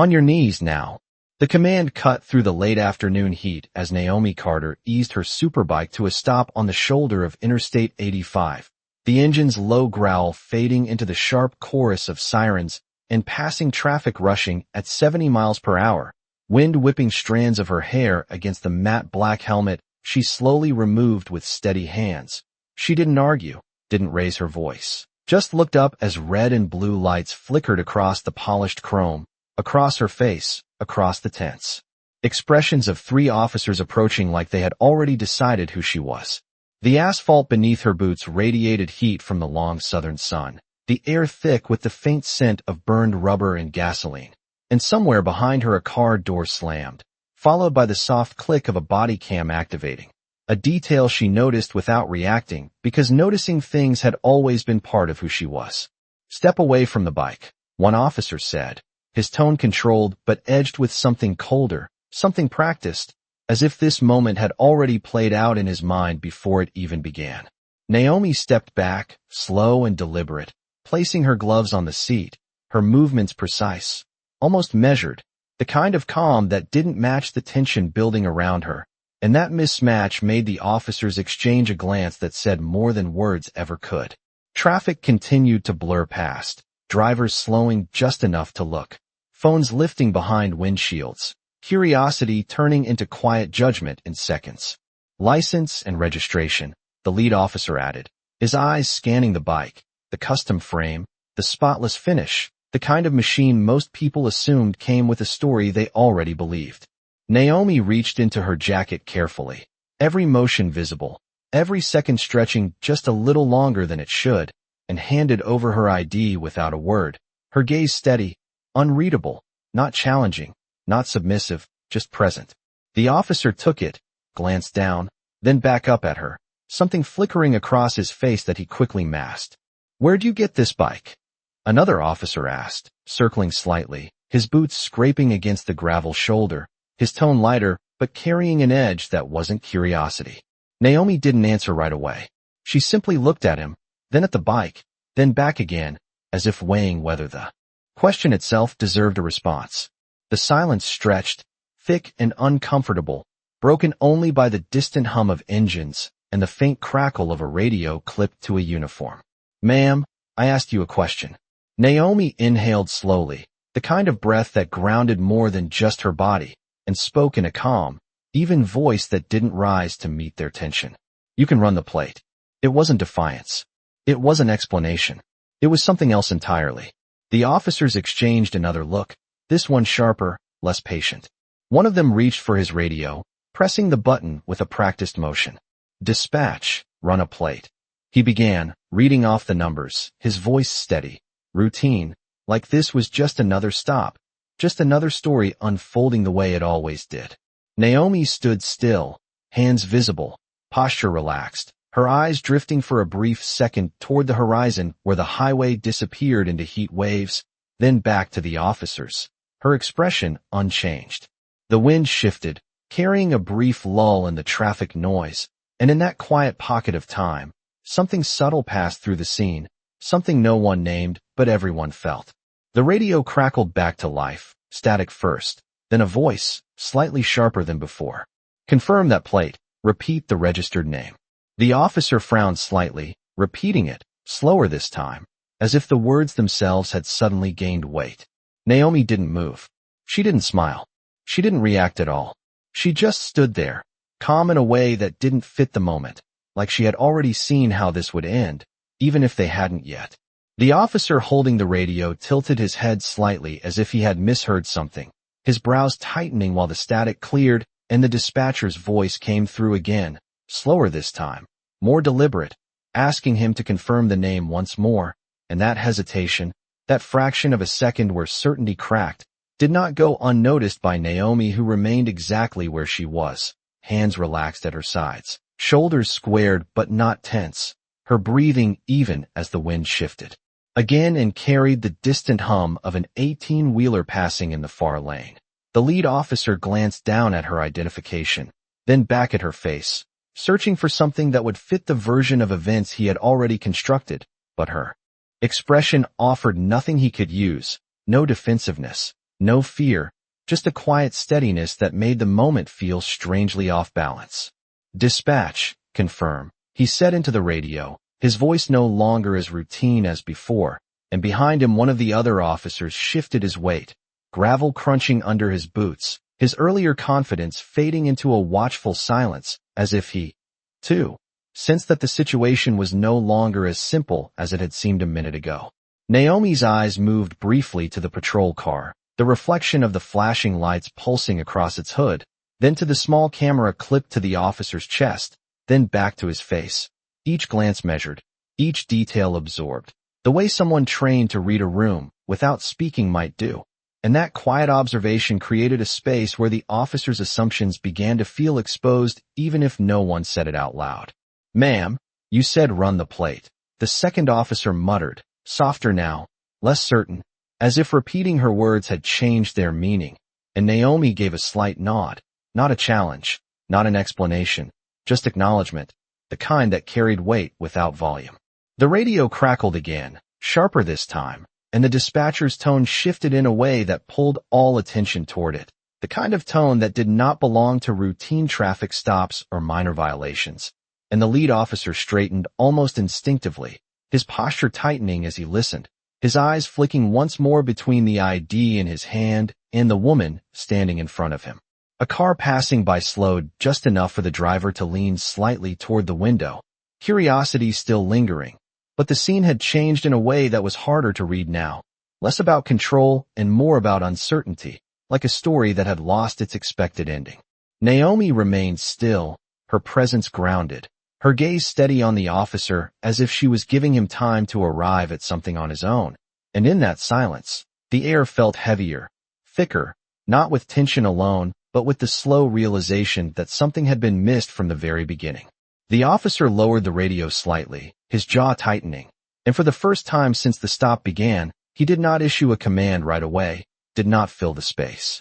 On your knees now. The command cut through the late afternoon heat as Naomi Carter eased her superbike to a stop on the shoulder of Interstate 85. The engine's low growl fading into the sharp chorus of sirens and passing traffic rushing at 70 miles per hour. Wind whipping strands of her hair against the matte black helmet she slowly removed with steady hands. She didn't argue, didn't raise her voice, just looked up as red and blue lights flickered across the polished chrome, across her face, across the tents. Expressions of 3 officers approaching like they had already decided who she was. The asphalt beneath her boots radiated heat from the long southern sun, the air thick with the faint scent of burned rubber and gasoline. And somewhere behind her a car door slammed, followed by the soft click of a body cam activating. A detail she noticed without reacting, because noticing things had always been part of who she was. "Step away from the bike," one officer said, his tone controlled but edged with something colder, something practiced, as if this moment had already played out in his mind before it even began. Naomi stepped back, slow and deliberate, placing her gloves on the seat, her movements precise, almost measured, the kind of calm that didn't match the tension building around her, and that mismatch made the officers exchange a glance that said more than words ever could. Traffic continued to blur past, drivers slowing just enough to look, phones lifting behind windshields, curiosity turning into quiet judgment in seconds. "License and registration," the lead officer added, his eyes scanning the bike, the custom frame, the spotless finish, the kind of machine most people assumed came with a story they already believed. Naomi reached into her jacket carefully, every motion visible, every second stretching just a little longer than it should, and handed over her ID without a word, her gaze steady, unreadable, not challenging, not submissive, just present. The officer took it, glanced down, then back up at her, something flickering across his face that he quickly masked. "Where'd you get this bike?" Another officer asked, circling slightly, his boots scraping against the gravel shoulder, his tone lighter, but carrying an edge that wasn't curiosity. Naomi didn't answer right away. She simply looked at him, then at the bike, then back again, as if weighing whether the question itself deserved a response. The silence stretched, thick and uncomfortable, broken only by the distant hum of engines and the faint crackle of a radio clipped to a uniform. "Ma'am, I asked you a question." Naomi inhaled slowly, the kind of breath that grounded more than just her body, and spoke in a calm, even voice that didn't rise to meet their tension. "You can run the plate." It wasn't defiance. It wasn't explanation. It was something else entirely. The officers exchanged another look, this one sharper, less patient. One of them reached for his radio, pressing the button with a practiced motion. "Dispatch, run a plate." He began, reading off the numbers, his voice steady, routine, like this was just another stop, just another story unfolding the way it always did. Naomi stood still, hands visible, posture relaxed, her eyes drifting for a brief second toward the horizon where the highway disappeared into heat waves, then back to the officers, her expression unchanged. The wind shifted, carrying a brief lull in the traffic noise, and in that quiet pocket of time, something subtle passed through the scene, something no one named, but everyone felt. The radio crackled back to life, static first, then a voice, slightly sharper than before. "Confirm that plate, repeat the registered name." The officer frowned slightly, repeating it, slower this time, as if the words themselves had suddenly gained weight. Naomi didn't move. She didn't smile. She didn't react at all. She just stood there, calm in a way that didn't fit the moment, like she had already seen how this would end, even if they hadn't yet. The officer holding the radio tilted his head slightly as if he had misheard something, his brows tightening while the static cleared and the dispatcher's voice came through again, slower this time, more deliberate, asking him to confirm the name once more, and that hesitation, that fraction of a second where certainty cracked, did not go unnoticed by Naomi, who remained exactly where she was, hands relaxed at her sides, shoulders squared but not tense, her breathing even as the wind shifted again and carried the distant hum of an 18-wheeler passing in the far lane. The lead officer glanced down at her identification, then back at her face, searching for something that would fit the version of events he had already constructed, but her expression offered nothing he could use, no defensiveness, No fear, just a quiet steadiness that made the moment feel strangely off balance. "Dispatch, confirm," he said into the radio, his voice no longer as routine as before, and behind him one of the other officers shifted his weight, gravel crunching under his boots, his earlier confidence fading into a watchful silence, as if he, too, sensed that the situation was no longer as simple as it had seemed a minute ago. Naomi's eyes moved briefly to the patrol car, the reflection of the flashing lights pulsing across its hood, then to the small camera clipped to the officer's chest, then back to his face. Each glance measured, each detail absorbed, the way someone trained to read a room without speaking might do. And that quiet observation created a space where the officer's assumptions began to feel exposed even if no one said it out loud. "Ma'am, you said run the plate," the second officer muttered, softer now, less certain, as if repeating her words had changed their meaning, and Naomi gave a slight nod, not a challenge, not an explanation, just acknowledgement, the kind that carried weight without volume. The radio crackled again, sharper this time, and the dispatcher's tone shifted in a way that pulled all attention toward it, the kind of tone that did not belong to routine traffic stops or minor violations. And the lead officer straightened almost instinctively, his posture tightening as he listened, his eyes flicking once more between the ID in his hand and the woman standing in front of him. A car passing by slowed just enough for the driver to lean slightly toward the window, curiosity still lingering. But the scene had changed in a way that was harder to read now, less about control and more about uncertainty, like a story that had lost its expected ending. Naomi remained still, her presence grounded, her gaze steady on the officer as if she was giving him time to arrive at something on his own. And in that silence, the air felt heavier, thicker, not with tension alone, but with the slow realization that something had been missed from the very beginning. The officer lowered the radio slightly, his jaw tightening, and for the first time since the stop began, he did not issue a command right away, did not fill the space.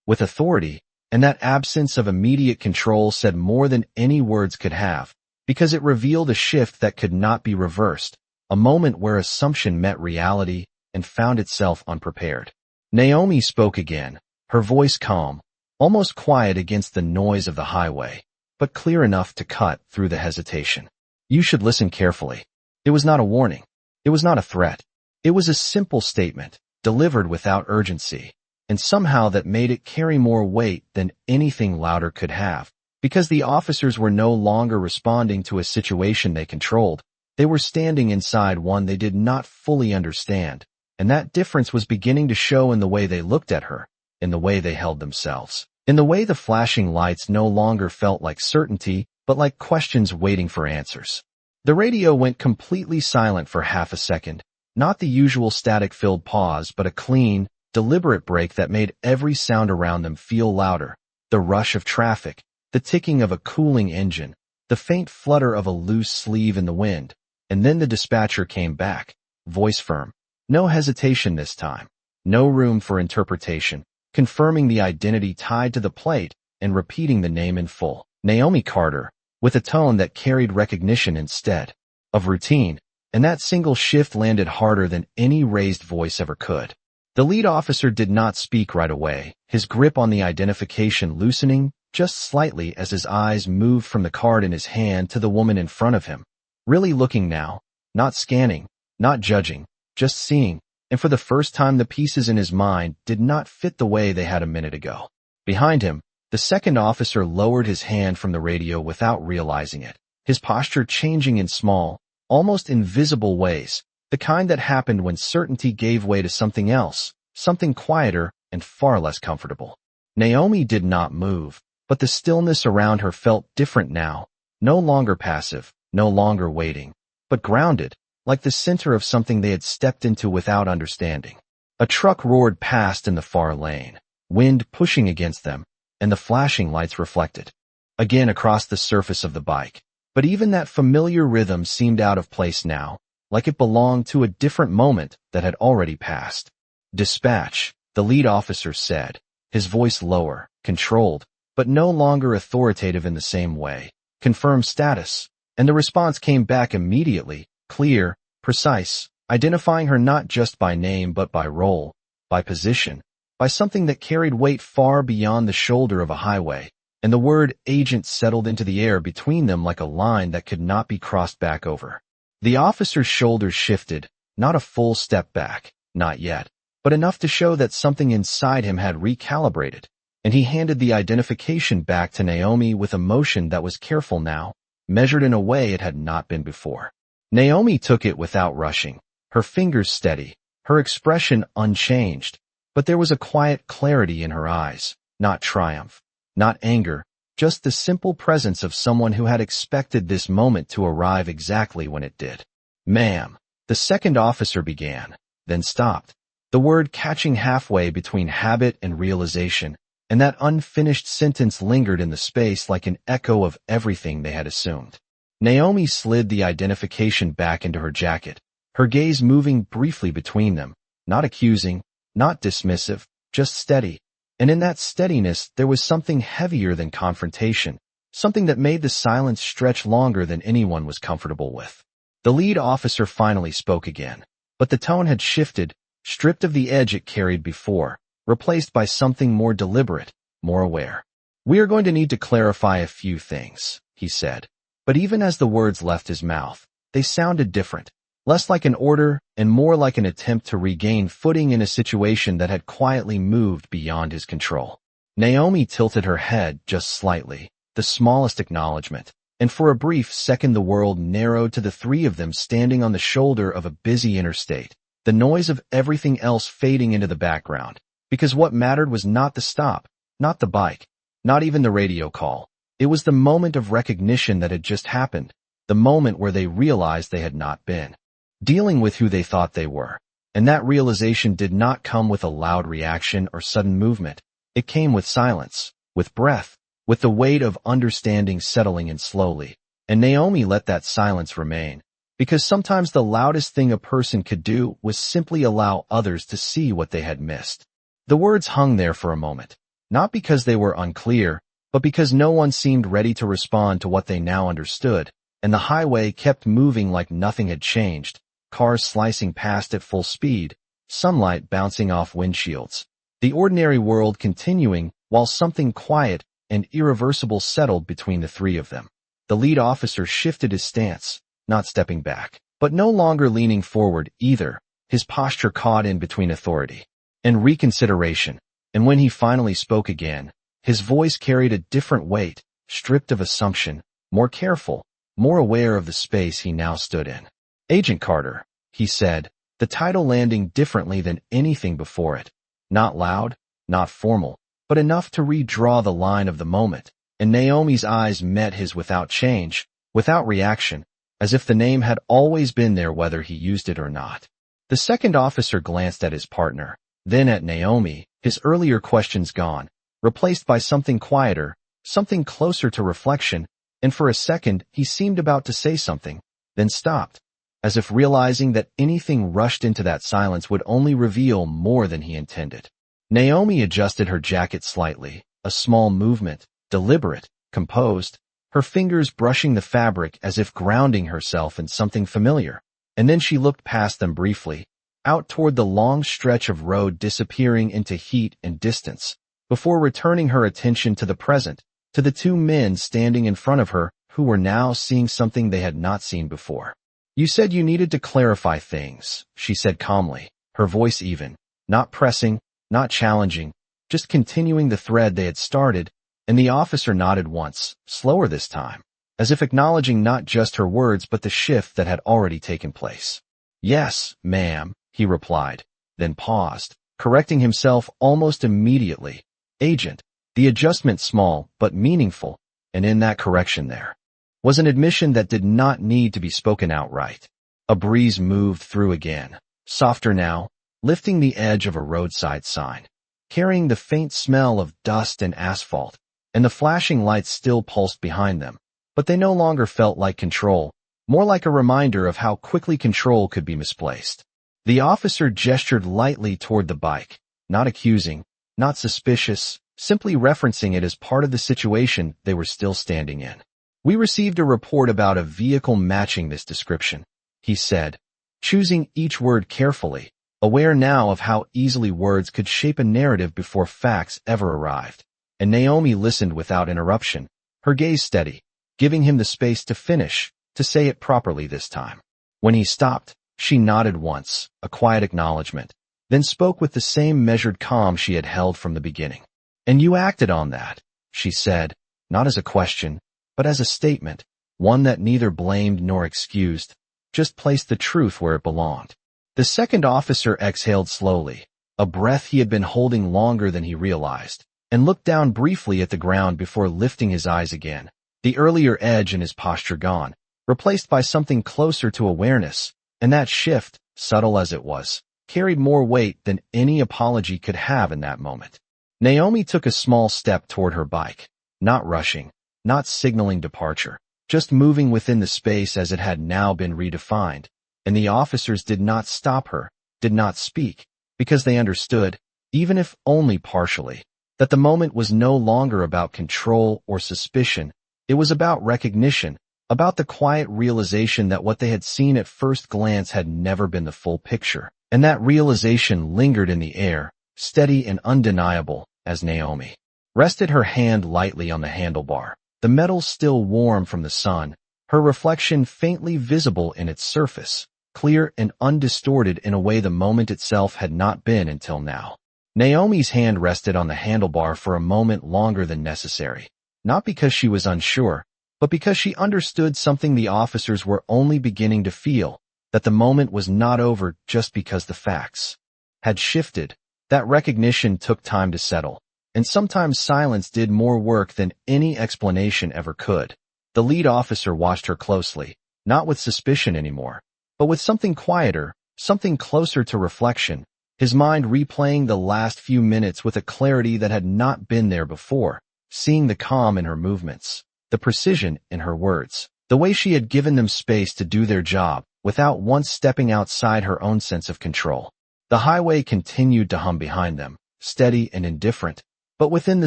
With authority, and that absence of immediate control said more than any words could have, because it revealed a shift that could not be reversed, a moment where assumption met reality and found itself unprepared. Naomi spoke again, her voice calm, almost quiet against the noise of the highway, but clear enough to cut through the hesitation. "You should listen carefully." It was not a warning. It was not a threat. It was a simple statement, delivered without urgency, and somehow that made it carry more weight than anything louder could have, because the officers were no longer responding to a situation they controlled. They were standing inside one they did not fully understand, and that difference was beginning to show in the way they looked at her, in the way they held themselves, in the way the flashing lights no longer felt like certainty, but like questions waiting for answers. The radio went completely silent for half a second, not the usual static-filled pause, but a clean, deliberate break that made every sound around them feel louder. The rush of traffic, the ticking of a cooling engine, the faint flutter of a loose sleeve in the wind, and then the dispatcher came back, voice firm. No hesitation this time, no room for interpretation, confirming the identity tied to the plate and repeating the name in full. Naomi Carter, with a tone that carried recognition instead of routine, and that single shift landed harder than any raised voice ever could. The lead officer did not speak right away, his grip on the identification loosening just slightly as his eyes moved from the card in his hand to the woman in front of him, really looking now, not scanning, not judging, just seeing, and for the first time the pieces in his mind did not fit the way they had a minute ago. Behind him, the second officer lowered his hand from the radio without realizing it, his posture changing in small, almost invisible ways, the kind that happened when certainty gave way to something else, something quieter and far less comfortable. Naomi did not move, but the stillness around her felt different now, no longer passive, no longer waiting, but grounded, like the center of something they had stepped into without understanding. A truck roared past in the far lane, wind pushing against them, and the flashing lights reflected again across the surface of the bike. But even that familiar rhythm seemed out of place now, like it belonged to a different moment that had already passed. "Dispatch," the lead officer said, his voice lower, controlled, but no longer authoritative in the same way. "Confirm status." And the response came back immediately, clear, precise, identifying her not just by name but by role, by position, by something that carried weight far beyond the shoulder of a highway, and the word agent settled into the air between them like a line that could not be crossed back over. The officer's shoulders shifted, not a full step back, not yet, but enough to show that something inside him had recalibrated, and he handed the identification back to Naomi with a motion that was careful now, measured in a way it had not been before. Naomi took it without rushing, her fingers steady, her expression unchanged, but there was a quiet clarity in her eyes, not triumph, not anger, just the simple presence of someone who had expected this moment to arrive exactly when it did. "Ma'am," the second officer began, then stopped, the word catching halfway between habit and realization, and that unfinished sentence lingered in the space like an echo of everything they had assumed. Naomi slid the identification back into her jacket, her gaze moving briefly between them, not accusing, not dismissive, just steady. And in that steadiness there was something heavier than confrontation, something that made the silence stretch longer than anyone was comfortable with. The lead officer finally spoke again, but the tone had shifted, stripped of the edge it carried before, replaced by something more deliberate, more aware. "We are going to need to clarify a few things," he said. But even as the words left his mouth, they sounded different, less like an order and more like an attempt to regain footing in a situation that had quietly moved beyond his control. Naomi tilted her head just slightly, the smallest acknowledgement, and for a brief second the world narrowed to the three of them standing on the shoulder of a busy interstate, the noise of everything else fading into the background, because what mattered was not the stop, not the bike, not even the radio call. It was the moment of recognition that had just happened, the moment where they realized they had not been dealing with who they thought they were. And that realization did not come with a loud reaction or sudden movement. It came with silence, with breath, with the weight of understanding settling in slowly. And Naomi let that silence remain, because sometimes the loudest thing a person could do was simply allow others to see what they had missed. The words hung there for a moment, not because they were unclear, but because no one seemed ready to respond to what they now understood, and the highway kept moving like nothing had changed, cars slicing past at full speed, sunlight bouncing off windshields. The ordinary world continuing, while something quiet and irreversible settled between the three of them. The lead officer shifted his stance, not stepping back, but no longer leaning forward either, his posture caught in between authority and reconsideration, and when he finally spoke again, his voice carried a different weight, stripped of assumption, more careful, more aware of the space he now stood in. "Agent Carter," he said, the title landing differently than anything before it. Not loud, not formal, but enough to redraw the line of the moment, and Naomi's eyes met his without change, without reaction, as if the name had always been there whether he used it or not. The second officer glanced at his partner, then at Naomi, his earlier questions gone, replaced by something quieter, something closer to reflection, and for a second he seemed about to say something, then stopped, as if realizing that anything rushed into that silence would only reveal more than he intended. Naomi adjusted her jacket slightly, a small movement, deliberate, composed, her fingers brushing the fabric as if grounding herself in something familiar, and then she looked past them briefly, out toward the long stretch of road disappearing into heat and distance, before returning her attention to the present, to the two men standing in front of her who were now seeing something they had not seen before. "You said you needed to clarify things," she said calmly, her voice even, not pressing, not challenging, just continuing the thread they had started, and the officer nodded once, slower this time, as if acknowledging not just her words but the shift that had already taken place. "Yes, ma'am," he replied, then paused, correcting himself almost immediately. "Agent." The adjustment small but meaningful, and in that correction there was an admission that did not need to be spoken outright. A breeze moved through again, softer now, lifting the edge of a roadside sign, carrying the faint smell of dust and asphalt, and the flashing lights still pulsed behind them, but they no longer felt like control, more like a reminder of how quickly control could be misplaced. The officer gestured lightly toward the bike, not accusing, not suspicious, simply referencing it as part of the situation they were still standing in. "We received a report about a vehicle matching this description," he said, choosing each word carefully, aware now of how easily words could shape a narrative before facts ever arrived. And Naomi listened without interruption, her gaze steady, giving him the space to finish, to say it properly this time. When he stopped, she nodded once, a quiet acknowledgement, then spoke with the same measured calm she had held from the beginning. "And you acted on that," she said, not as a question, but as a statement, one that neither blamed nor excused, just placed the truth where it belonged. The second officer exhaled slowly, a breath he had been holding longer than he realized, and looked down briefly at the ground before lifting his eyes again, the earlier edge in his posture gone, replaced by something closer to awareness, and that shift, subtle as it was, carried more weight than any apology could have in that moment. Naomi took a small step toward her bike, not rushing, not signaling departure, just moving within the space as it had now been redefined, and the officers did not stop her, did not speak, because they understood, even if only partially, that the moment was no longer about control or suspicion, it was about recognition, about the quiet realization that what they had seen at first glance had never been the full picture, and that realization lingered in the air, steady and undeniable, as Naomi rested her hand lightly on the handlebar, the metal still warm from the sun, her reflection faintly visible in its surface, clear and undistorted in a way the moment itself had not been until now. Naomi's hand rested on the handlebar for a moment longer than necessary, not because she was unsure, but because she understood something the officers were only beginning to feel, that the moment was not over just because the facts had shifted. That recognition took time to settle, and sometimes silence did more work than any explanation ever could. The lead officer watched her closely, not with suspicion anymore, but with something quieter, something closer to reflection, his mind replaying the last few minutes with a clarity that had not been there before, seeing the calm in her movements, the precision in her words, the way she had given them space to do their job without once stepping outside her own sense of control. The highway continued to hum behind them, steady and indifferent, but within the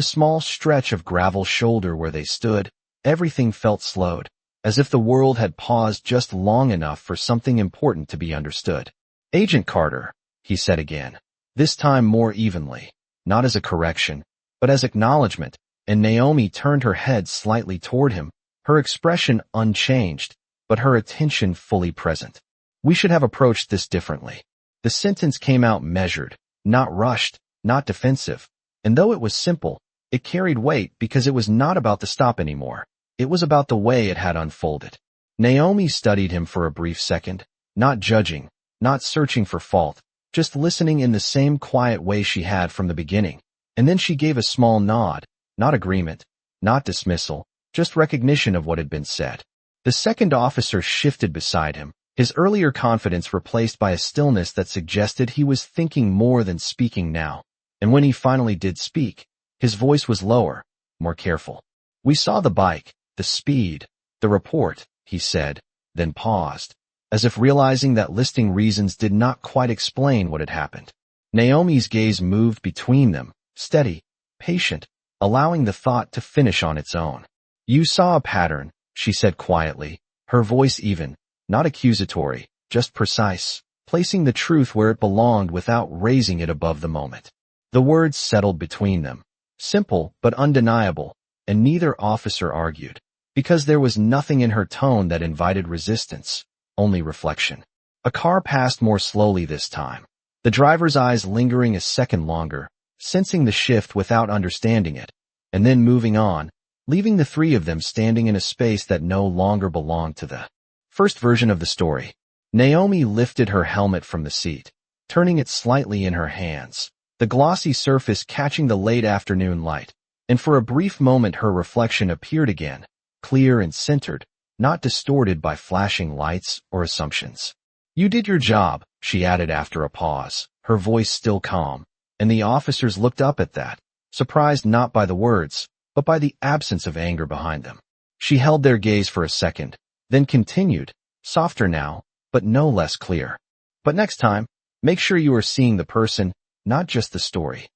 small stretch of gravel shoulder where they stood, everything felt slowed, as if the world had paused just long enough for something important to be understood. "Agent Carter," he said again, this time more evenly, not as a correction, but as acknowledgement, and Naomi turned her head slightly toward him, her expression unchanged, but her attention fully present. "We should have approached this differently." The sentence came out measured, not rushed, not defensive, and though it was simple, it carried weight because it was not about the stop anymore. It was about the way it had unfolded. Naomi studied him for a brief second, not judging, not searching for fault, just listening in the same quiet way she had from the beginning, and then she gave a small nod, not agreement, not dismissal, just recognition of what had been said. The second officer shifted beside him, his earlier confidence replaced by a stillness that suggested he was thinking more than speaking now, and when he finally did speak, his voice was lower, more careful. "We saw the bike, the speed, the report," he said, then paused, as if realizing that listing reasons did not quite explain what had happened. Naomi's gaze moved between them, steady, patient, allowing the thought to finish on its own. "You saw a pattern," she said quietly, her voice even, not accusatory, just precise, placing the truth where it belonged without raising it above the moment. The words settled between them, simple but undeniable, and neither officer argued, because there was nothing in her tone that invited resistance, only reflection. A car passed more slowly this time, the driver's eyes lingering a second longer, sensing the shift without understanding it, and then moving on, leaving the three of them standing in a space that no longer belonged to the first version of the story. Naomi lifted her helmet from the seat, turning it slightly in her hands, the glossy surface catching the late afternoon light, and for a brief moment her reflection appeared again, clear and centered, not distorted by flashing lights or assumptions. "You did your job," she added after a pause, her voice still calm, and the officers looked up at that, surprised not by the words, but by the absence of anger behind them. She held their gaze for a second, then continued, softer now, but no less clear. "But next time, make sure you are seeing the person, not just the story."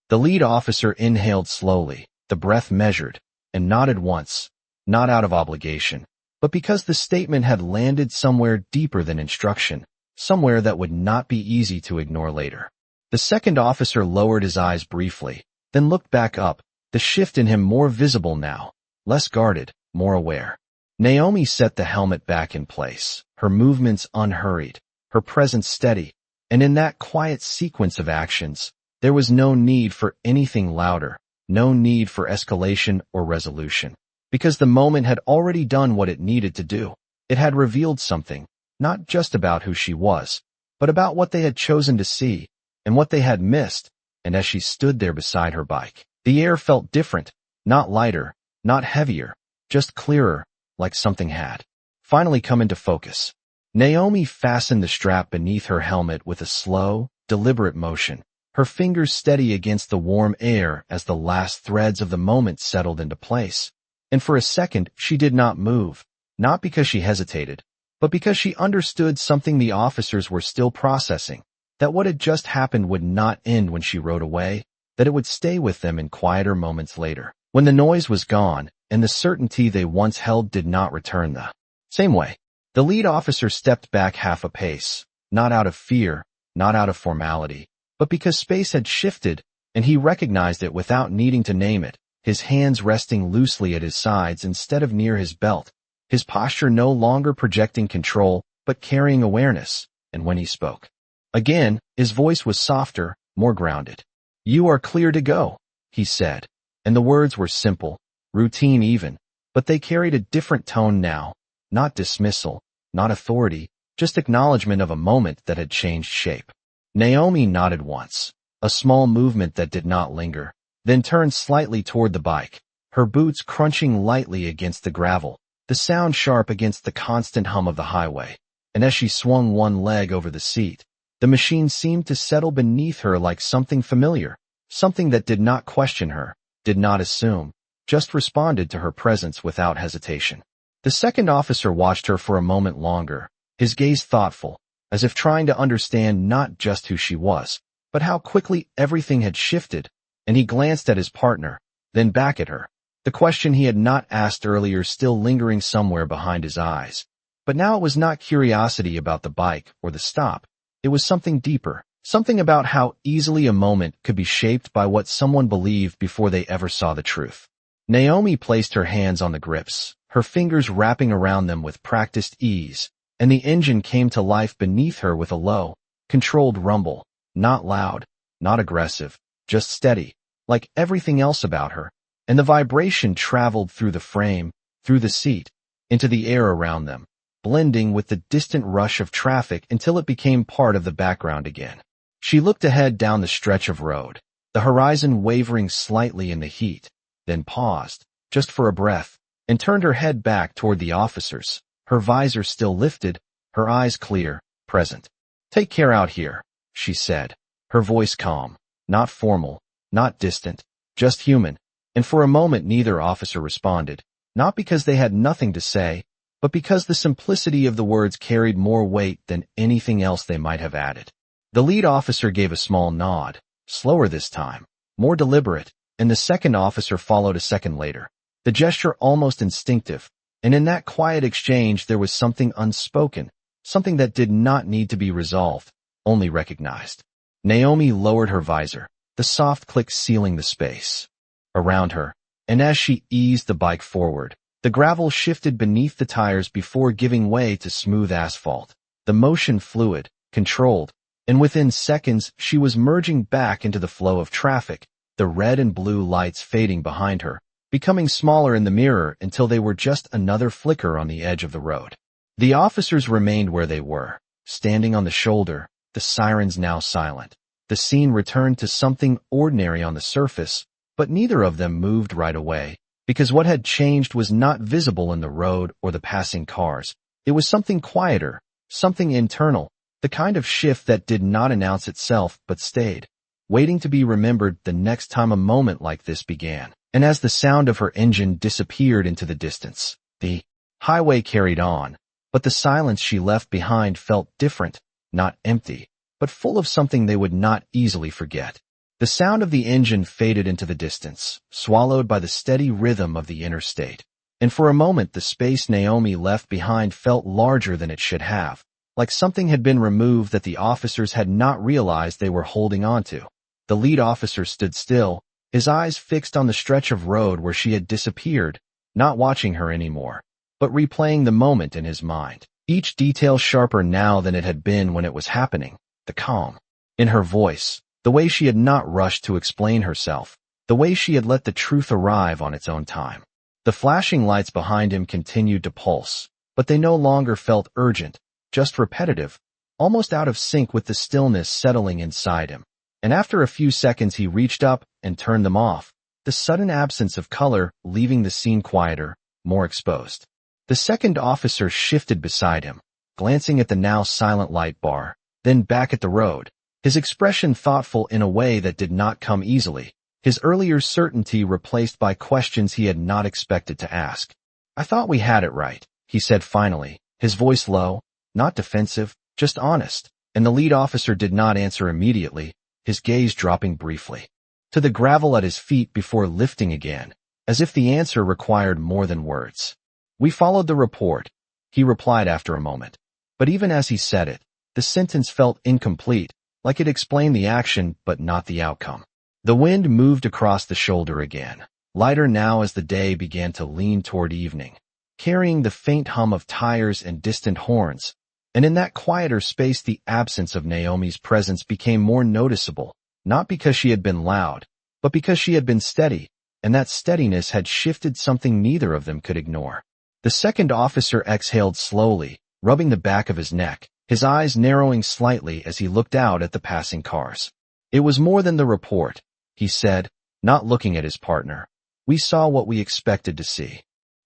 The lead officer inhaled slowly, the breath measured, and nodded once, not out of obligation, but because the statement had landed somewhere deeper than instruction, somewhere that would not be easy to ignore later. The second officer lowered his eyes briefly, then looked back up, the shift in him more visible now, less guarded, more aware. Naomi set the helmet back in place, her movements unhurried, her presence steady, and in that quiet sequence of actions, there was no need for anything louder, no need for escalation or resolution, because the moment had already done what it needed to do. It had revealed something, not just about who she was, but about what they had chosen to see, and what they had missed, and as she stood there beside her bike, the air felt different, not lighter, not heavier, just clearer, like something had finally come into focus. Naomi fastened the strap beneath her helmet with a slow, deliberate motion, her fingers steady against the warm air as the last threads of the moment settled into place. And for a second, she did not move, not because she hesitated, but because she understood something the officers were still processing, that what had just happened would not end when she rode away, that it would stay with them in quieter moments later, when the noise was gone, and the certainty they once held did not return the same way. The lead officer stepped back half a pace, not out of fear, not out of formality, but because space had shifted, and he recognized it without needing to name it, his hands resting loosely at his sides instead of near his belt, his posture no longer projecting control, but carrying awareness, and when he spoke again, his voice was softer, more grounded. "You are clear to go," he said, and the words were simple, routine even, but they carried a different tone now, not dismissal, not authority, just acknowledgement of a moment that had changed shape. Naomi nodded once, a small movement that did not linger, then turned slightly toward the bike, her boots crunching lightly against the gravel, the sound sharp against the constant hum of the highway, and as she swung one leg over the seat, the machine seemed to settle beneath her like something familiar, something that did not question her, did not assume, just responded to her presence without hesitation. The second officer watched her for a moment longer, his gaze thoughtful, as if trying to understand not just who she was, but how quickly everything had shifted, and he glanced at his partner, then back at her, the question he had not asked earlier still lingering somewhere behind his eyes. But now it was not curiosity about the bike or the stop, it was something deeper, something about how easily a moment could be shaped by what someone believed before they ever saw the truth. Naomi placed her hands on the grips, her fingers wrapping around them with practiced ease, and the engine came to life beneath her with a low, controlled rumble, not loud, not aggressive, just steady, like everything else about her, and the vibration traveled through the frame, through the seat, into the air around them, blending with the distant rush of traffic until it became part of the background again. She looked ahead down the stretch of road, the horizon wavering slightly in the heat, then paused, just for a breath, and turned her head back toward the officers, her visor still lifted, her eyes clear, present. "Take care out here," she said, her voice calm, not formal, not distant, just human, and for a moment neither officer responded, not because they had nothing to say, but because the simplicity of the words carried more weight than anything else they might have added. The lead officer gave a small nod, slower this time, more deliberate, and the second officer followed a second later, the gesture almost instinctive, and in that quiet exchange there was something unspoken, something that did not need to be resolved, only recognized. Naomi lowered her visor, the soft click sealing the space around her, and as she eased the bike forward, the gravel shifted beneath the tires before giving way to smooth asphalt, the motion fluid, controlled, and within seconds she was merging back into the flow of traffic, the red and blue lights fading behind her, becoming smaller in the mirror until they were just another flicker on the edge of the road. The officers remained where they were, standing on the shoulder, the sirens now silent. The scene returned to something ordinary on the surface, but neither of them moved right away, because what had changed was not visible in the road or the passing cars. It was something quieter, something internal, the kind of shift that did not announce itself but stayed, waiting to be remembered the next time a moment like this began. And as the sound of her engine disappeared into the distance, the highway carried on, but the silence she left behind felt different, not empty, but full of something they would not easily forget. The sound of the engine faded into the distance, swallowed by the steady rhythm of the interstate, and for a moment the space Naomi left behind felt larger than it should have, like something had been removed that the officers had not realized they were holding onto. The lead officer stood still, his eyes fixed on the stretch of road where she had disappeared, not watching her anymore, but replaying the moment in his mind. Each detail sharper now than it had been when it was happening. The calm in her voice, the way she had not rushed to explain herself, the way she had let the truth arrive on its own time. The flashing lights behind him continued to pulse, but they no longer felt urgent, just repetitive, almost out of sync with the stillness settling inside him. And after a few seconds he reached up and turned them off, the sudden absence of color leaving the scene quieter, more exposed. The second officer shifted beside him, glancing at the now silent light bar, then back at the road, his expression thoughtful in a way that did not come easily, his earlier certainty replaced by questions he had not expected to ask. "I thought we had it right," he said finally, his voice low, not defensive, just honest, and the lead officer did not answer immediately, his gaze dropping briefly to the gravel at his feet before lifting again, as if the answer required more than words. "We followed the report," he replied after a moment. But even as he said it, the sentence felt incomplete, like it explained the action but not the outcome. The wind moved across the shoulder again, lighter now as the day began to lean toward evening, carrying the faint hum of tires and distant horns, and in that quieter space the absence of Naomi's presence became more noticeable, not because she had been loud, but because she had been steady, and that steadiness had shifted something neither of them could ignore. The second officer exhaled slowly, rubbing the back of his neck, his eyes narrowing slightly as he looked out at the passing cars. "It was more than the report," he said, not looking at his partner. "We saw what we expected to see."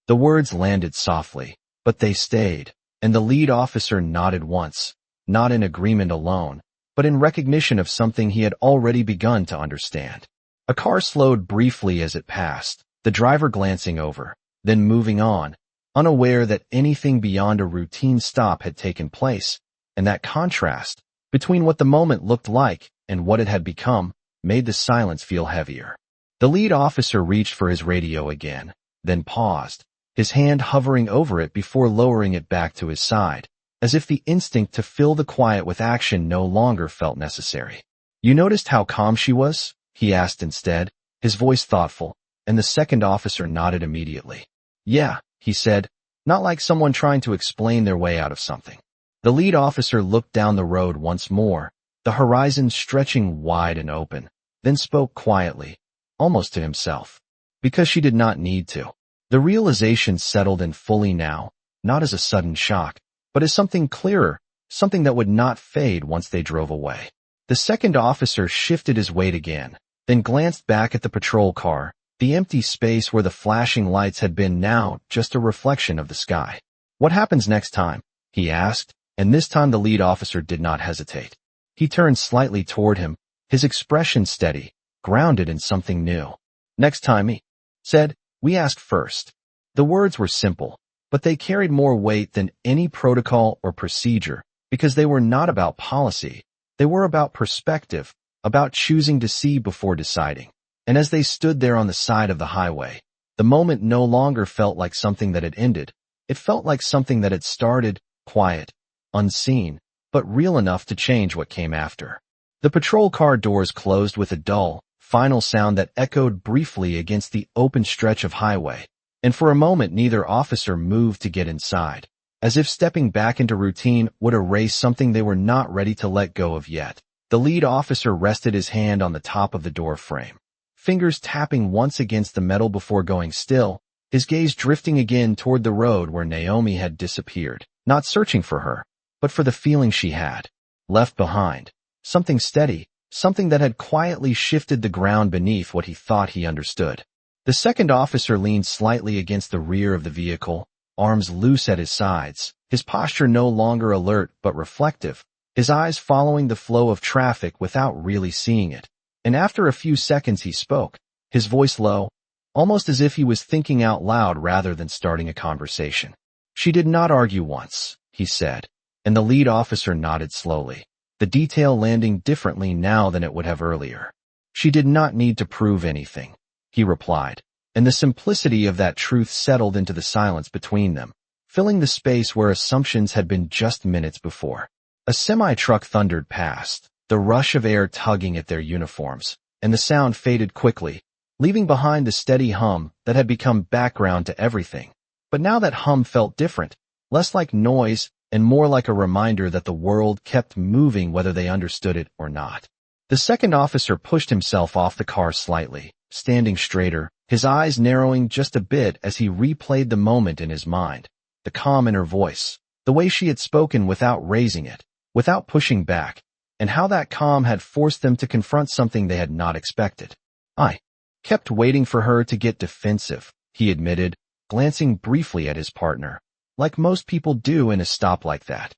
The words landed softly, but they stayed, and the lead officer nodded once, not in agreement alone, but in recognition of something he had already begun to understand. A car slowed briefly as it passed, the driver glancing over, then moving on, unaware that anything beyond a routine stop had taken place, and that contrast between what the moment looked like and what it had become made the silence feel heavier. The lead officer reached for his radio again, then paused, his hand hovering over it before lowering it back to his side, as if the instinct to fill the quiet with action no longer felt necessary. "You noticed how calm she was?" he asked instead, his voice thoughtful, and the second officer nodded immediately. "Yeah," he said, not like someone trying to explain their way out of something. The lead officer looked down the road once more, the horizon stretching wide and open, then spoke quietly, almost to himself, because she did not need to. The realization settled in fully now, not as a sudden shock, but as something clearer, something that would not fade once they drove away. The second officer shifted his weight again, then glanced back at the patrol car, the empty space where the flashing lights had been now just a reflection of the sky. "What happens next time?" he asked, and this time the lead officer did not hesitate. He turned slightly toward him, his expression steady, grounded in something new. "Next time," he said, "we ask first." The words were simple, but they carried more weight than any protocol or procedure, because they were not about policy. They were about perspective, about choosing to see before deciding. And as they stood there on the side of the highway, the moment no longer felt like something that had ended. It felt like something that had started, quiet, unseen, but real enough to change what came after. The patrol car doors closed with a dull, final sound that echoed briefly against the open stretch of highway, and for a moment neither officer moved to get inside, as if stepping back into routine would erase something they were not ready to let go of yet. The lead officer rested his hand on the top of the door frame, fingers tapping once against the metal before going still, his gaze drifting again toward the road where Naomi had disappeared, not searching for her, but for the feeling she had left behind, something steady, something that had quietly shifted the ground beneath what he thought he understood. The second officer leaned slightly against the rear of the vehicle, arms loose at his sides, his posture no longer alert but reflective, his eyes following the flow of traffic without really seeing it. And after a few seconds he spoke, his voice low, almost as if he was thinking out loud rather than starting a conversation. "She did not argue once," he said, and the lead officer nodded slowly, the detail landing differently now than it would have earlier. "She did not need to prove anything," he replied, and the simplicity of that truth settled into the silence between them, filling the space where assumptions had been just minutes before. A semi-truck thundered past, the rush of air tugging at their uniforms, and the sound faded quickly, leaving behind the steady hum that had become background to everything. But now that hum felt different, less like noise and more like a reminder that the world kept moving whether they understood it or not. The second officer pushed himself off the car slightly, standing straighter, his eyes narrowing just a bit as he replayed the moment in his mind. The calm in her voice, the way she had spoken without raising it, without pushing back, and how that calm had forced them to confront something they had not expected. I kept waiting for her to get defensive, he admitted, glancing briefly at his partner, like most people do in a stop like that.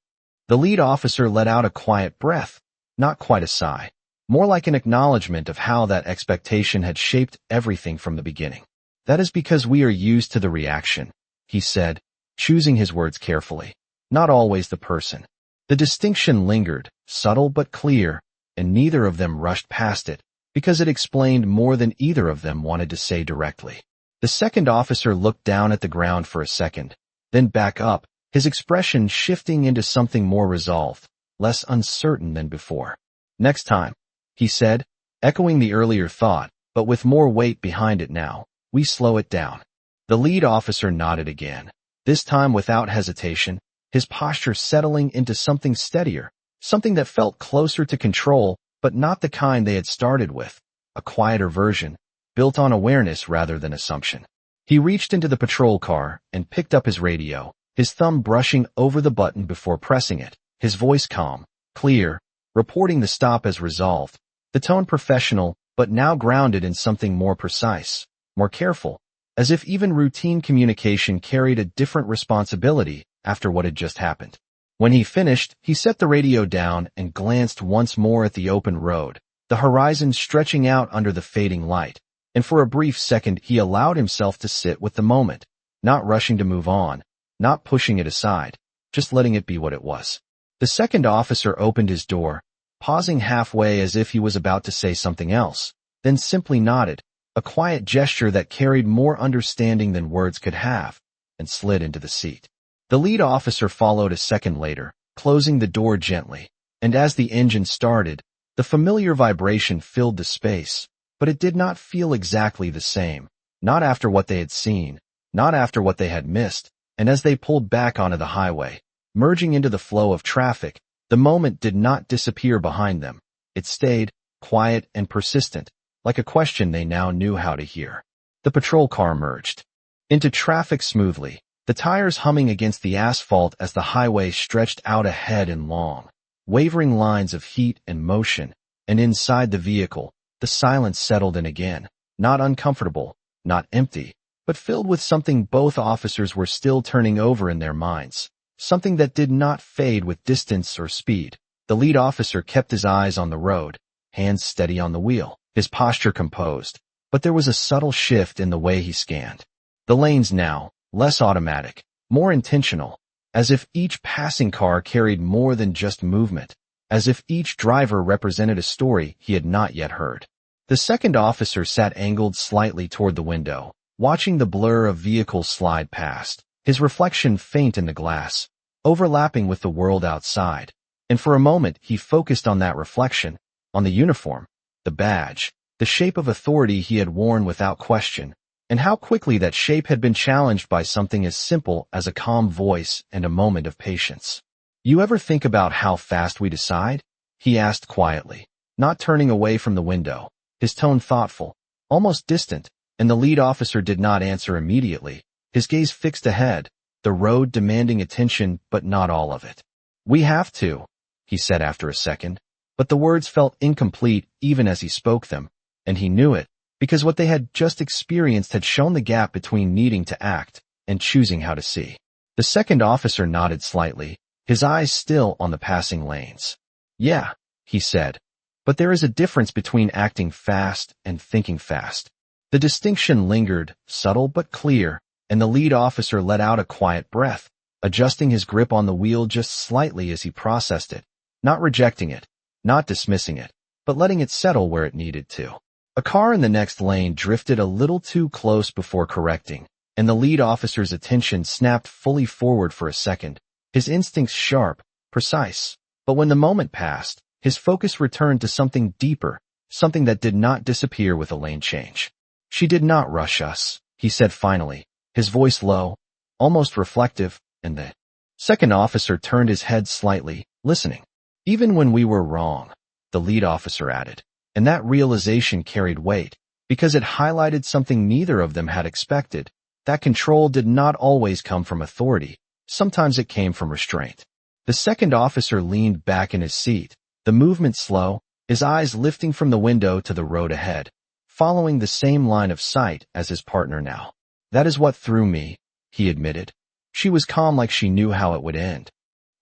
The lead officer let out a quiet breath, not quite a sigh, more like an acknowledgement of how that expectation had shaped everything from the beginning. That is because we are used to the reaction, he said, choosing his words carefully, not always the person. The distinction lingered, subtle but clear, and neither of them rushed past it, because it explained more than either of them wanted to say directly. The second officer looked down at the ground for a second, then back up, his expression shifting into something more resolved, less uncertain than before. Next time, he said, echoing the earlier thought, but with more weight behind it now, we slow it down. The lead officer nodded again, this time without hesitation, his posture settling into something steadier, something that felt closer to control, but not the kind they had started with, a quieter version, built on awareness rather than assumption. He reached into the patrol car and picked up his radio, his thumb brushing over the button before pressing it, his voice calm, clear, reporting the stop as resolved, the tone professional, but now grounded in something more precise, more careful, as if even routine communication carried a different responsibility after what had just happened. When he finished, he set the radio down and glanced once more at the open road, the horizon stretching out under the fading light, and for a brief second he allowed himself to sit with the moment, not rushing to move on, not pushing it aside, just letting it be what it was. The second officer opened his door, pausing halfway as if he was about to say something else, then simply nodded, a quiet gesture that carried more understanding than words could have, and slid into the seat. The lead officer followed a second later, closing the door gently, and as the engine started, the familiar vibration filled the space, but it did not feel exactly the same, not after what they had seen, not after what they had missed, and as they pulled back onto the highway, merging into the flow of traffic, the moment did not disappear behind them. It stayed, quiet and persistent, like a question they now knew how to hear. The patrol car merged into traffic smoothly, the tires humming against the asphalt as the highway stretched out ahead in long, wavering lines of heat and motion, and inside the vehicle, the silence settled in again, not uncomfortable, not empty, but filled with something both officers were still turning over in their minds, something that did not fade with distance or speed. The lead officer kept his eyes on the road, hands steady on the wheel, his posture composed, but there was a subtle shift in the way he scanned. The lanes now, less automatic, more intentional, as if each passing car carried more than just movement, as if each driver represented a story he had not yet heard. The second officer sat angled slightly toward the window, watching the blur of vehicles slide past, his reflection faint in the glass, overlapping with the world outside, and for a moment he focused on that reflection, on the uniform, the badge, the shape of authority he had worn without question, and how quickly that shape had been challenged by something as simple as a calm voice and a moment of patience. "You ever think about how fast we decide?" he asked quietly, not turning away from the window, his tone thoughtful, almost distant, and the lead officer did not answer immediately, his gaze fixed ahead, the road demanding attention but not all of it. "We have to," he said after a second, but the words felt incomplete even as he spoke them, and he knew it, because what they had just experienced had shown the gap between needing to act and choosing how to see. The second officer nodded slightly, his eyes still on the passing lanes. "Yeah," he said, "but there is a difference between acting fast and thinking fast." The distinction lingered, subtle but clear, and the lead officer let out a quiet breath, adjusting his grip on the wheel just slightly as he processed it, not rejecting it, not dismissing it, but letting it settle where it needed to. A car in the next lane drifted a little too close before correcting, and the lead officer's attention snapped fully forward for a second, his instincts sharp, precise. But when the moment passed, his focus returned to something deeper, something that did not disappear with a lane change. "She did not rush us," he said finally, his voice low, almost reflective, and the second officer turned his head slightly, listening. "Even when we were wrong," the lead officer added, and that realization carried weight, because it highlighted something neither of them had expected. That control did not always come from authority. Sometimes it came from restraint. The second officer leaned back in his seat, the movement slow, his eyes lifting from the window to the road ahead, following the same line of sight as his partner now. "That is what threw me," he admitted. She was calm like she knew how it would end.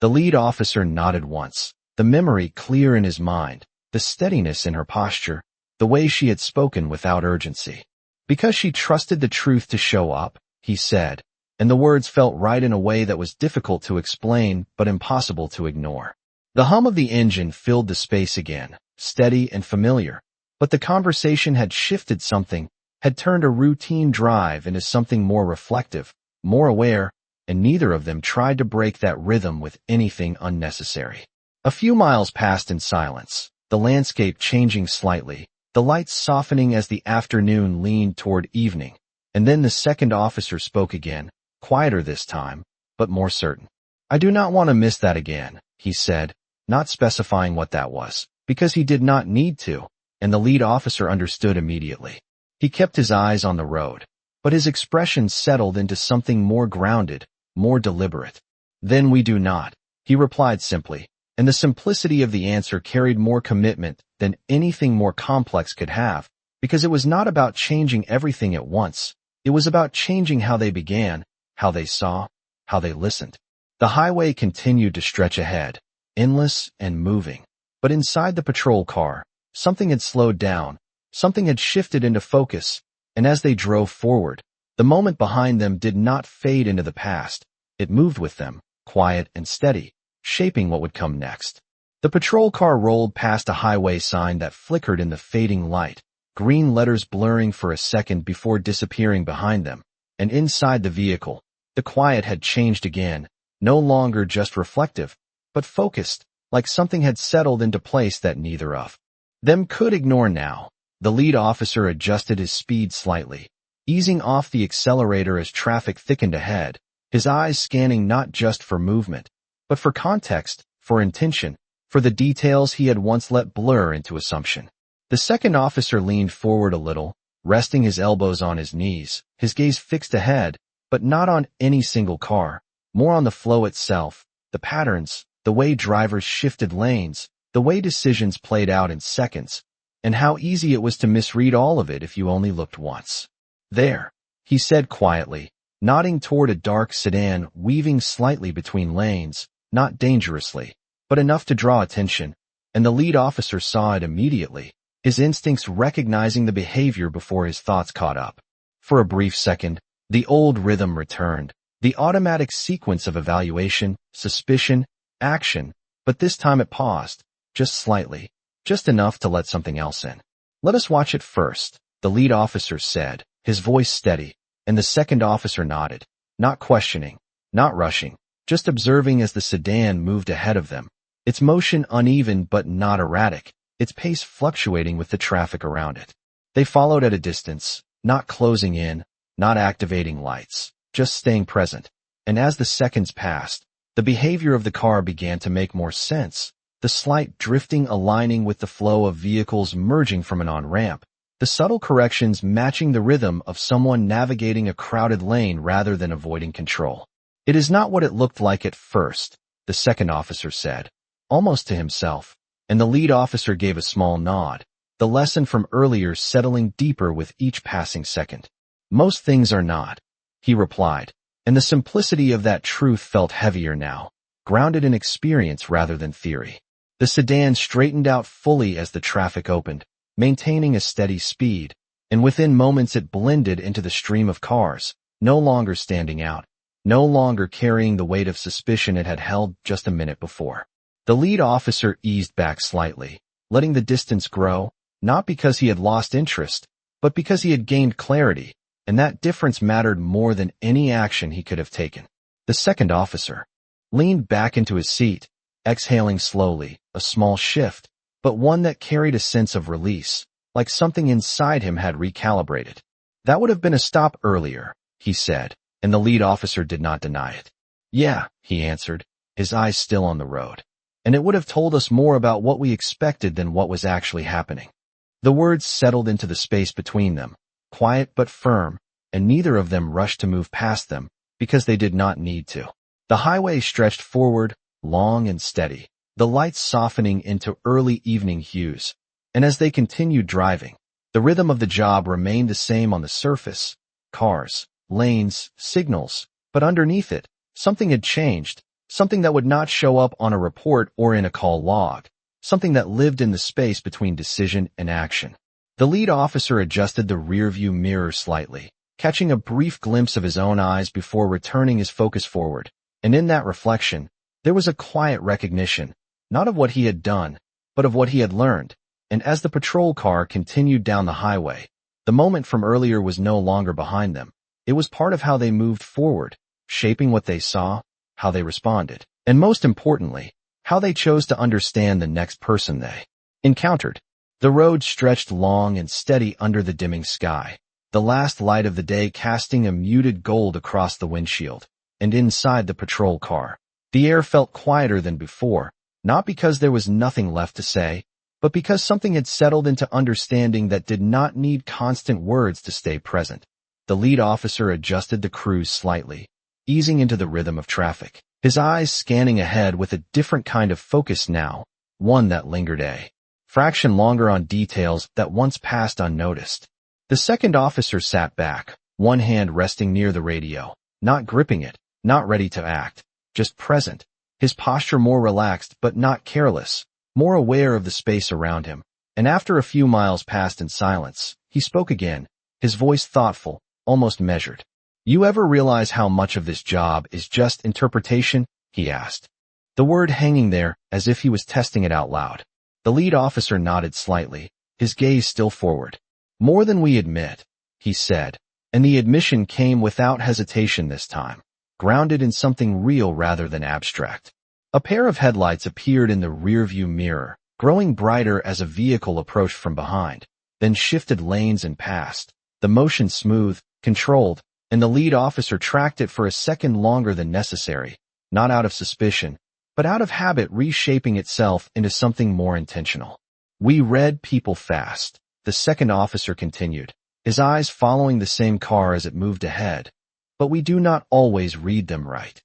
The lead officer nodded once, the memory clear in his mind, the steadiness in her posture, the way she had spoken without urgency. "Because she trusted the truth to show up," he said, and the words felt right in a way that was difficult to explain but impossible to ignore. The hum of the engine filled the space again, steady and familiar, but the conversation had shifted something, had turned a routine drive into something more reflective, more aware, and neither of them tried to break that rhythm with anything unnecessary. A few miles passed in silence, the landscape changing slightly, the lights softening as the afternoon leaned toward evening, and then the second officer spoke again, quieter this time, but more certain. "I do not want to miss that again," he said, not specifying what that was, because he did not need to, and the lead officer understood immediately. He kept his eyes on the road, but his expression settled into something more grounded, more deliberate. "Then we do not," he replied simply, and the simplicity of the answer carried more commitment than anything more complex could have, because it was not about changing everything at once. It was about changing how they began, how they saw, how they listened. The highway continued to stretch ahead, endless and moving. But inside the patrol car, something had slowed down, something had shifted into focus, and as they drove forward, the moment behind them did not fade into the past. It moved with them, quiet and steady, shaping what would come next. The patrol car rolled past a highway sign that flickered in the fading light, green letters blurring for a second before disappearing behind them, and inside the vehicle, the quiet had changed again, no longer just reflective, but focused, like something had settled into place that neither of them could ignore now. The lead officer adjusted his speed slightly, easing off the accelerator as traffic thickened ahead, his eyes scanning not just for movement, but for context, for intention, for the details he had once let blur into assumption. The second officer leaned forward a little, resting his elbows on his knees, his gaze fixed ahead, but not on any single car, more on the flow itself, the patterns, the way drivers shifted lanes, the way decisions played out in seconds, and how easy it was to misread all of it if you only looked once. "There," he said quietly, nodding toward a dark sedan weaving slightly between lanes, not dangerously, but enough to draw attention, and the lead officer saw it immediately, his instincts recognizing the behavior before his thoughts caught up. For a brief second, the old rhythm returned, the automatic sequence of evaluation, suspicion, action, but this time it paused, just slightly, just enough to let something else in. "Let us watch it first," the lead officer said, his voice steady, and the second officer nodded, not questioning, not rushing, just observing as the sedan moved ahead of them, its motion uneven but not erratic, its pace fluctuating with the traffic around it. They followed at a distance, not closing in, not activating lights, just staying present, and as the seconds passed, the behavior of the car began to make more sense, the slight drifting aligning with the flow of vehicles merging from an on-ramp, the subtle corrections matching the rhythm of someone navigating a crowded lane rather than avoiding control. "It is not what it looked like at first," the second officer said, almost to himself, and the lead officer gave a small nod, the lesson from earlier settling deeper with each passing second. "Most things are not," he replied, and the simplicity of that truth felt heavier now, grounded in experience rather than theory. The sedan straightened out fully as the traffic opened, maintaining a steady speed, and within moments it blended into the stream of cars, no longer standing out, no longer carrying the weight of suspicion it had held just a minute before. The lead officer eased back slightly, letting the distance grow, not because he had lost interest, but because he had gained clarity, and that difference mattered more than any action he could have taken. The second officer leaned back into his seat, exhaling slowly, a small shift, but one that carried a sense of release, like something inside him had recalibrated. "That would have been a stop earlier," he said, and the lead officer did not deny it. "Yeah," he answered, his eyes still on the road. "And it would have told us more about what we expected than what was actually happening." The words settled into the space between them, quiet but firm, and neither of them rushed to move past them, because they did not need to. The highway stretched forward, long and steady, the lights softening into early evening hues, and as they continued driving, the rhythm of the job remained the same on the surface: cars, lanes, signals, but underneath it, something had changed, something that would not show up on a report or in a call log, something that lived in the space between decision and action. The lead officer adjusted the rearview mirror slightly, catching a brief glimpse of his own eyes before returning his focus forward, and in that reflection, there was a quiet recognition, not of what he had done, but of what he had learned. And as the patrol car continued down the highway, the moment from earlier was no longer behind them. It was part of how they moved forward, shaping what they saw, how they responded, and most importantly, how they chose to understand the next person they encountered. The road stretched long and steady under the dimming sky, the last light of the day casting a muted gold across the windshield. And inside the patrol car, the air felt quieter than before, not because there was nothing left to say, but because something had settled into understanding that did not need constant words to stay present. The lead officer adjusted the cruise slightly, easing into the rhythm of traffic, his eyes scanning ahead with a different kind of focus now, one that lingered a fraction longer on details that once passed unnoticed. The second officer sat back, one hand resting near the radio, not gripping it, not ready to act, just present, his posture more relaxed but not careless, more aware of the space around him. And after a few miles passed in silence, he spoke again, his voice thoughtful, almost measured. "You ever realize how much of this job is just interpretation?" he asked, the word hanging there as if he was testing it out loud. The lead officer nodded slightly, his gaze still forward. "More than we admit," he said, and the admission came without hesitation this time, grounded in something real rather than abstract. A pair of headlights appeared in the rearview mirror, growing brighter as a vehicle approached from behind, then shifted lanes and passed, the motion smooth, controlled, and the lead officer tracked it for a second longer than necessary, not out of suspicion, but out of habit reshaping itself into something more intentional. "We read people fast," the second officer continued, his eyes following the same car as it moved ahead, "but we do not always read them right."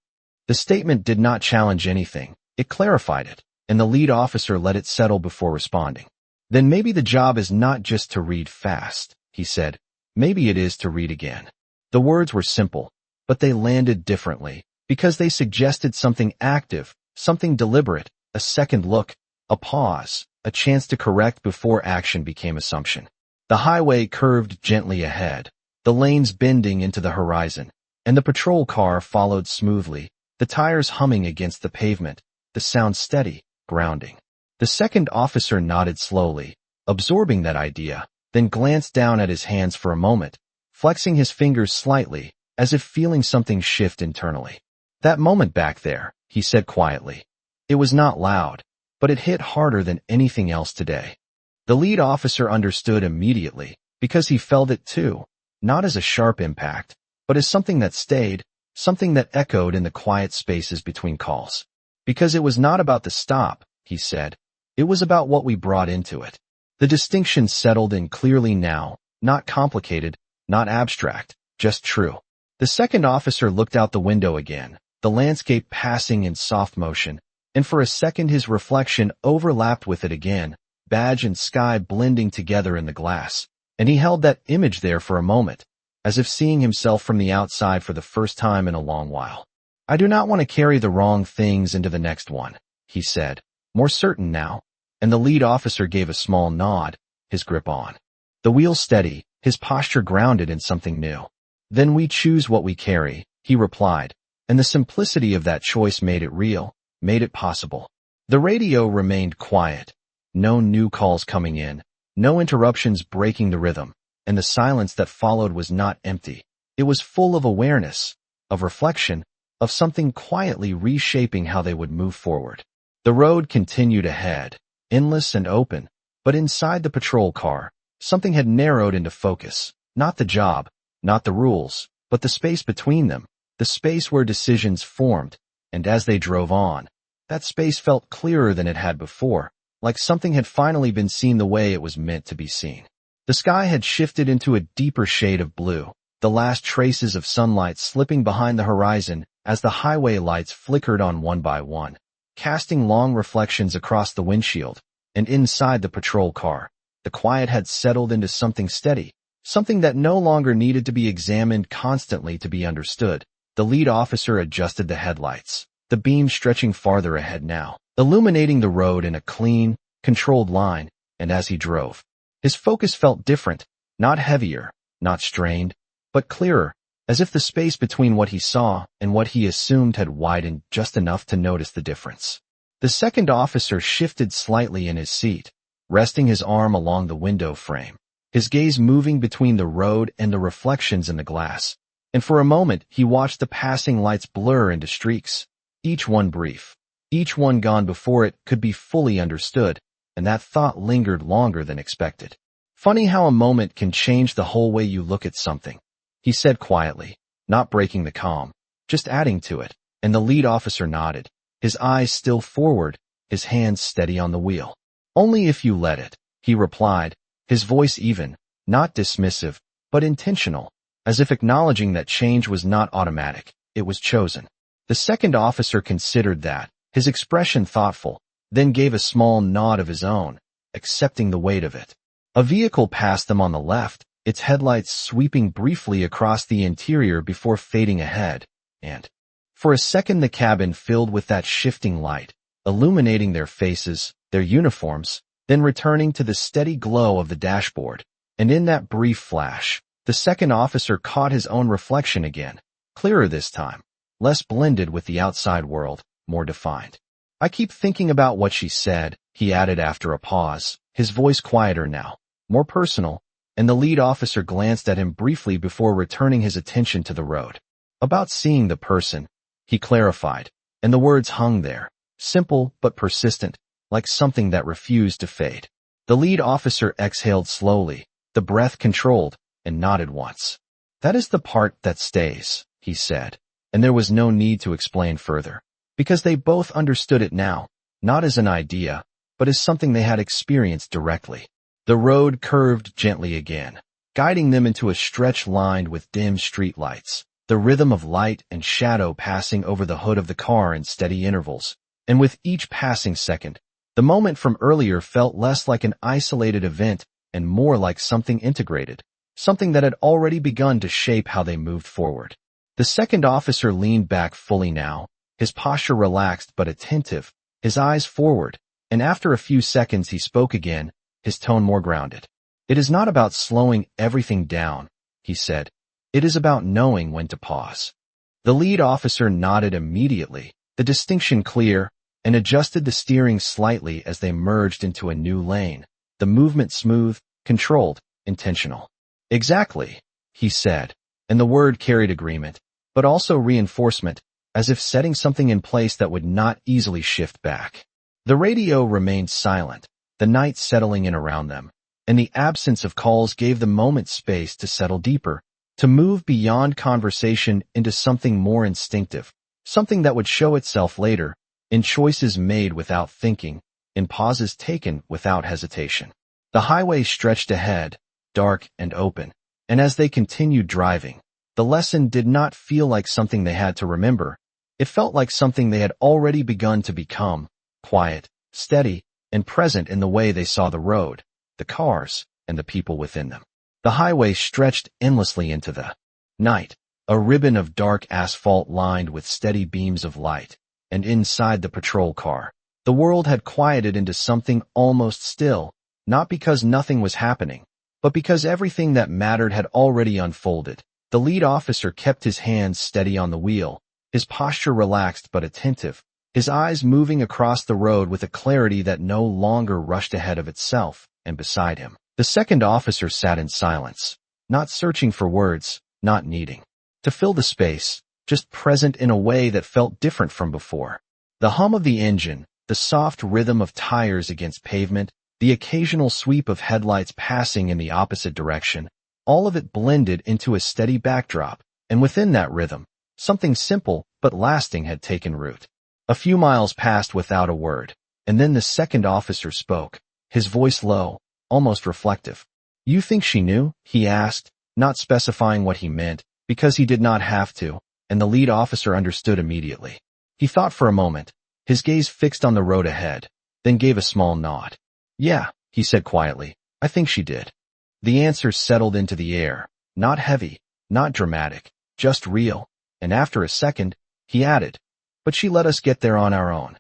The statement did not challenge anything, it clarified it, and the lead officer let it settle before responding. "Then maybe the job is not just to read fast," he said, "maybe it is to read again." The words were simple, but they landed differently, because they suggested something active, something deliberate, a second look, a pause, a chance to correct before action became assumption. The highway curved gently ahead, the lanes bending into the horizon, and the patrol car followed smoothly, the tires humming against the pavement, the sound steady, grounding. The second officer nodded slowly, absorbing that idea, then glanced down at his hands for a moment, flexing his fingers slightly, as if feeling something shift internally. "That moment back there," he said quietly. "It was not loud, but it hit harder than anything else today." The lead officer understood immediately, because he felt it too, not as a sharp impact, but as something that stayed, something that echoed in the quiet spaces between calls. "Because it was not about the stop," he said. "It was about what we brought into it." The distinction settled in clearly now, not complicated, not abstract, just true. The second officer looked out the window again, the landscape passing in soft motion, and for a second his reflection overlapped with it again, badge and sky blending together in the glass, and he held that image there for a moment, as if seeing himself from the outside for the first time in a long while. "I do not want to carry the wrong things into the next one," he said, more certain now, and the lead officer gave a small nod, his grip on the wheel steady, his posture grounded in something new. "Then we choose what we carry," he replied, and the simplicity of that choice made it real, made it possible. The radio remained quiet, no new calls coming in, no interruptions breaking the rhythm, and the silence that followed was not empty. It was full of awareness, of reflection, of something quietly reshaping how they would move forward. The road continued ahead, endless and open, but inside the patrol car, something had narrowed into focus. Not the job, not the rules, but the space between them, the space where decisions formed, and as they drove on, that space felt clearer than it had before, like something had finally been seen the way it was meant to be seen. The sky had shifted into a deeper shade of blue, the last traces of sunlight slipping behind the horizon as the highway lights flickered on one by one, casting long reflections across the windshield, and inside the patrol car, the quiet had settled into something steady, something that no longer needed to be examined constantly to be understood. The lead officer adjusted the headlights, the beam stretching farther ahead now, illuminating the road in a clean, controlled line, and as he drove, his focus felt different, not heavier, not strained, but clearer, as if the space between what he saw and what he assumed had widened just enough to notice the difference. The second officer shifted slightly in his seat, resting his arm along the window frame, his gaze moving between the road and the reflections in the glass, and for a moment he watched the passing lights blur into streaks, each one brief, each one gone before it could be fully understood, and that thought lingered longer than expected. Funny how a moment can change the whole way you look at something, he said quietly, not breaking the calm, just adding to it, and the lead officer nodded, his eyes still forward, his hands steady on the wheel. Only if you let it, he replied, his voice even, not dismissive, but intentional, as if acknowledging that change was not automatic, it was chosen. The second officer considered that, his expression thoughtful, then gave a small nod of his own, accepting the weight of it. A vehicle passed them on the left, its headlights sweeping briefly across the interior before fading ahead, and for a second the cabin filled with that shifting light, illuminating their faces, their uniforms, then returning to the steady glow of the dashboard. And in that brief flash, the second officer caught his own reflection again, clearer this time, less blended with the outside world, more defined. I keep thinking about what she said, he added after a pause, his voice quieter now, more personal, and the lead officer glanced at him briefly before returning his attention to the road. About seeing the person, he clarified, and the words hung there, simple but persistent, like something that refused to fade. The lead officer exhaled slowly, the breath controlled, and nodded once. That is the part that stays, he said, and there was no need to explain further, because they both understood it now, not as an idea, but as something they had experienced directly. The road curved gently again, guiding them into a stretch lined with dim streetlights, the rhythm of light and shadow passing over the hood of the car in steady intervals, and with each passing second, the moment from earlier felt less like an isolated event and more like something integrated, something that had already begun to shape how they moved forward. The second officer leaned back fully now, his posture relaxed but attentive, his eyes forward, and after a few seconds he spoke again, his tone more grounded. It is not about slowing everything down, he said. It is about knowing when to pause. The lead officer nodded immediately, the distinction clear, and adjusted the steering slightly as they merged into a new lane, the movement smooth, controlled, intentional. Exactly, he said, and the word carried agreement, but also reinforcement, as if setting something in place that would not easily shift back. The radio remained silent, the night settling in around them, and the absence of calls gave the moment space to settle deeper, to move beyond conversation into something more instinctive, something that would show itself later, in choices made without thinking, in pauses taken without hesitation. The highway stretched ahead, dark and open, and as they continued driving, the lesson did not feel like something they had to remember. It felt like something they had already begun to become, quiet, steady, and present in the way they saw the road, the cars, and the people within them. The highway stretched endlessly into the night, a ribbon of dark asphalt lined with steady beams of light, and inside the patrol car, the world had quieted into something almost still, not because nothing was happening, but because everything that mattered had already unfolded. The lead officer kept his hands steady on the wheel, his posture relaxed but attentive, his eyes moving across the road with a clarity that no longer rushed ahead of itself, and beside him, The second officer sat in silence, not searching for words, not needing to fill the space, just present in a way that felt different from before. The hum of the engine, the soft rhythm of tires against pavement, the occasional sweep of headlights passing in the opposite direction, all of it blended into a steady backdrop, and within that rhythm, something simple but lasting had taken root. A few miles passed without a word, and then the second officer spoke, his voice low, almost reflective. "You think she knew?" he asked, not specifying what he meant, because he did not have to, and the lead officer understood immediately. He thought for a moment, his gaze fixed on the road ahead, then gave a small nod. "Yeah," he said quietly, "I think she did." The answer settled into the air, not heavy, not dramatic, just real, and after a second, he added, "But she let us get there on our own."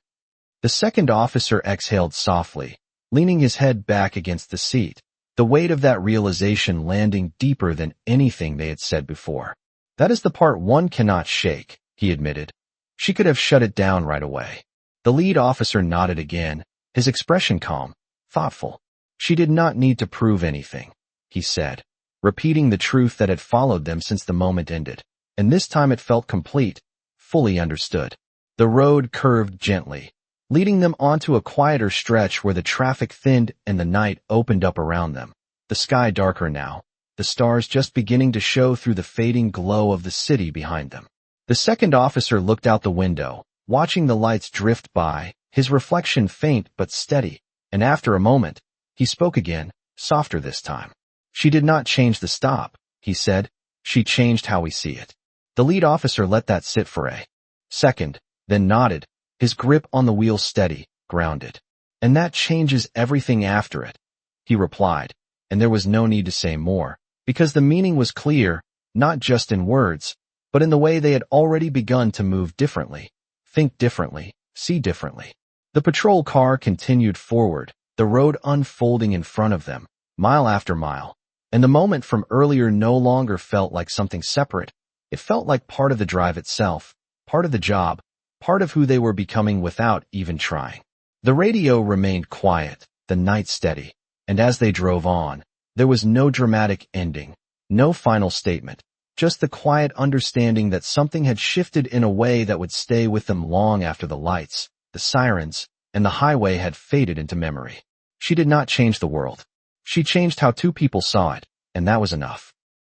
The second officer exhaled softly, leaning his head back against the seat, the weight of that realization landing deeper than anything they had said before. "That is the part one cannot shake," he admitted. "She could have shut it down right away." The lead officer nodded again, his expression calm, thoughtful. "She did not need to prove anything," he said, repeating the truth that had followed them since the moment ended, and this time it felt complete, fully understood. The road curved gently, leading them onto a quieter stretch where the traffic thinned and the night opened up around them, the sky darker now, the stars just beginning to show through the fading glow of the city behind them. The second officer looked out the window, watching the lights drift by, his reflection faint but steady, and after a moment, he spoke again, softer this time. "She did not change the stop," he said. "She changed how we see it." The lead officer let that sit for a second, then nodded, his grip on the wheel steady, grounded. "And that changes everything after it," he replied, and there was no need to say more, because the meaning was clear, not just in words, but in the way they had already begun to move differently, think differently, see differently. The patrol car continued forward, the road unfolding in front of them, mile after mile, and the moment from earlier no longer felt like something separate. It felt like part of the drive itself, part of the job, part of who they were becoming without even trying. The radio remained quiet, the night steady, and as they drove on, there was no dramatic ending, no final statement, just the quiet understanding that something had shifted in a way that would stay with them long after the lights, the sirens, and the highway had faded into memory. She did not change the world. She changed how two people saw it, and that was enough.